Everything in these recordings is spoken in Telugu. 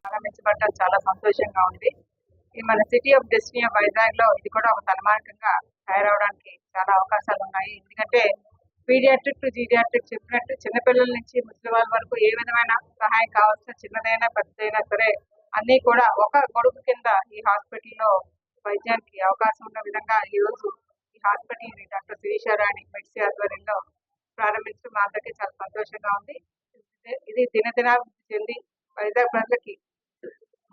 ప్రారంభించబడటం చాలా సంతోషంగా ఉంది. ఈ మన city of destiny of Vizag లో ఇది కూడా ఒక తలమానికంగా తయారవడానికి చాలా అవకాశాలు ఉన్నాయి. ఎందుకంటే పీడియాట్రిక్ టు జీడియాట్రిక్ చెప్పినట్టు చిన్నపిల్లల నుంచి ముసలి వాళ్ళ వరకు ఏ విధమైన సహాయం కావాల్సిన చిన్నదైనా పెద్దదైనా సరే అన్ని కూడా ఒక గొడుగు కింద ఈ హాస్పిటల్లో వైద్యానికి అవకాశం ఉన్న విధంగా ఈ రోజు ఈ హాస్పిటల్ ని డాక్టర్ శిరీషారాణి మెడ్సీ ఆధ్వర్యంలో ప్రారంభించడం మా అందరికీ చాలా సంతోషంగా ఉంది. ఇది దినదినాభివృద్ధి చెంది వైజాగ్ ప్రజలకి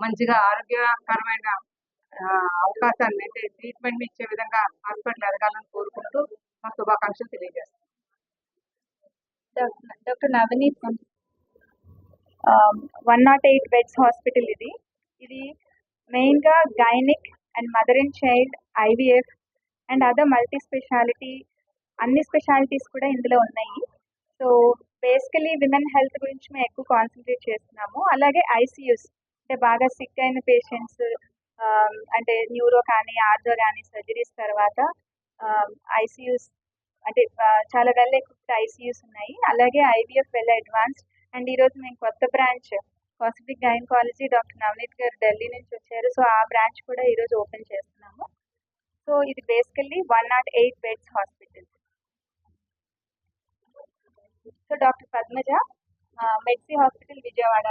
మంచిగా ఆరోగ్యకరమైన అవకాశాన్ని అంటే ట్రీట్మెంట్ ఇచ్చే విధంగా హాస్పిటల్ ఎదగాలని కోరుకుంటూ మా శుభాకాంక్షలు తెలియజేస్తాం. డాక్టర్ నవనీత్ 108 బెడ్స్ హాస్పిటల్ ఇది మెయిన్గా gynaec and mother and child, IVF and other multi speciality అన్ని స్పెషాలిటీస్ కూడా ఇందులో ఉన్నాయి. సో బేసికలీ విమెన్ హెల్త్ గురించి మేము ఎక్కువ కాన్సన్ట్రేట్ చేస్తున్నాము. అలాగే ఐసీయూస్ అంటే బాగా సిక్ అయిన పేషెంట్స్ అంటే న్యూరో కానీ ఆర్థో కానీ సర్జరీస్ తర్వాత ఐసీయూస్ అంటే చాలా వెల్ ఎక్విప్డ్ ఐసీయూస్ ఉన్నాయి. అలాగే ఐవీఎఫ్ వెల్ అడ్వాన్స్డ్. అండ్ ఈరోజు మేము కొత్త branch cosmetic gynaecology doctor Navneet గారు ఢిల్లీ నుంచి వచ్చారు. సో ఆ బ్రాంచ్ కూడా ఈరోజు ఓపెన్ చేస్తున్నాము. సో ఇది basically 108 beds hospital. So doctor Padmaja, మెడ్సీ హాస్పిటల్ విజయవాడ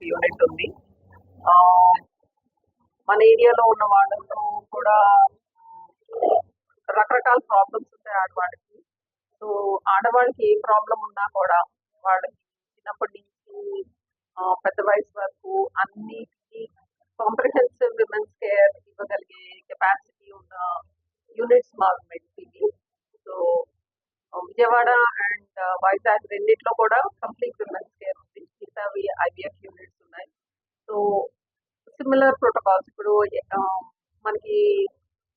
యూనిట్ ఉంది. మన ఏరియాలో ఉన్న వాళ్ళతో కూడా రకరకాల ప్రాబ్లమ్స్ ఉంటాయి ఆడవాళ్ళకి. సో ఆడవాళ్ళకి ఏ ప్రాబ్లం ఉన్నా కూడా వాళ్ళకి చిన్నప్పటి నుంచి పెద్ద వయసు వరకు అన్నిటికీ కాంప్రిహెన్సివ్ విమెన్స్ కేర్ ఇవ్వగలిగే కెపాసిటీ ఉన్న యూనిట్స్ మాకు మెడ్సీకి. సో విజయవాడ అండ్ వైజాగ్ రెండిట్లో కూడా కంప్లీట్ విమెన్స్ కేర్ ఉంది. మిగతావి ఐవీఎఫ్ యూనిట్స్ ఉన్నాయి. సో సిమిలర్ ప్రోటోకాల్స్ ఇప్పుడు మనకి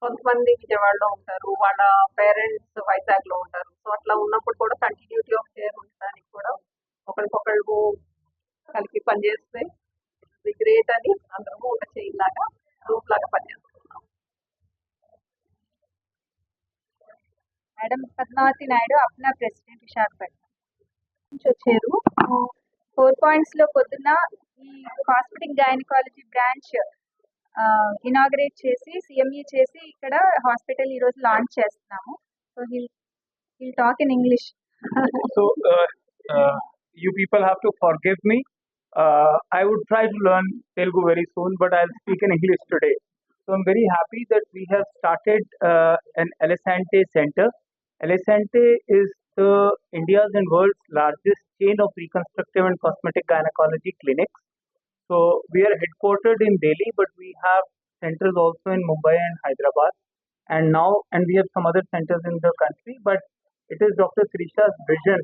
కొంతమంది విజయవాడలో ఉంటారు, వాళ్ళ పేరెంట్స్ వైజాగ్ లో ఉంటారు. సో అట్లా ఉన్నప్పుడు కూడా కంటిన్యూటీ ఆఫ్ కేర్ ఉండడానికి కూడా ఒకరికొకళ్ళు కలిపి పనిచేస్తే గ్రేట్ అని అందరము ఒక చైన్ లాగా గ్రూప్ లాగా పనిచేస్తున్నాం. మేడం పద్మావతి నాయుడు, అప్నా ప్రెసిడెంట్, విశాఖపట్నం నుంచి వచ్చారు. 4 points లో పొద్దున్న ఈ హాస్పిటల్ గైనకాలజీ బ్రాంచ్ ఇనాగ్రేట్ చేసి సిఎంఈ చేసి ఇక్కడ హాస్పిటల్ ఈరోజు లాంచ్ చేస్తున్నాము. So he'll talk in English. So you people have to forgive me. I would try to learn Telugu very soon, but I'll speak in English today. So I'm very happy that we have started an Alessante Center. Alessante is the India's and world's largest chain of reconstructive and cosmetic gynecology clinics. So we are headquartered in Delhi, but we have centers also in Mumbai and Hyderabad, and we have some other centers in the country. But it is Dr. Sirisha's vision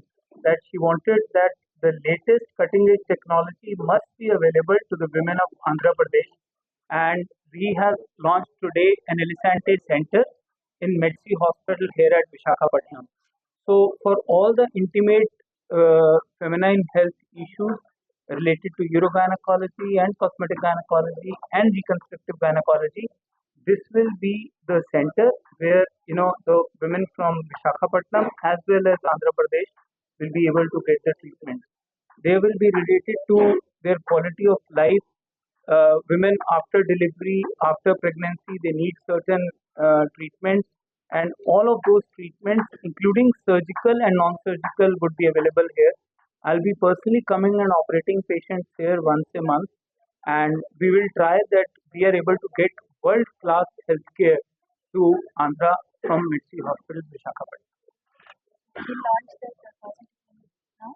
that she wanted that the latest cutting-edge technology must be available to the women of Andhra Pradesh, and we have launched today an Alessante Center in Medsi Hospital here at Visakhapatnam. So for all the intimate feminine health issues related to urogynecology and cosmetic gynecology and reconstructive gynecology, this will be the center where the women from Visakhapatnam as well as Andhra Pradesh will be able to get the treatment. They will be related to their quality of life. Women after delivery, after pregnancy, they need certain treatments, and all of those treatments, including surgical and non-surgical, would be available here. I'll be personally coming and operating patients here once a month, and we will try that we are able to get world-class healthcare to Andhra from Medsi Hospital, Visakhapatnam. We launched the hospital now.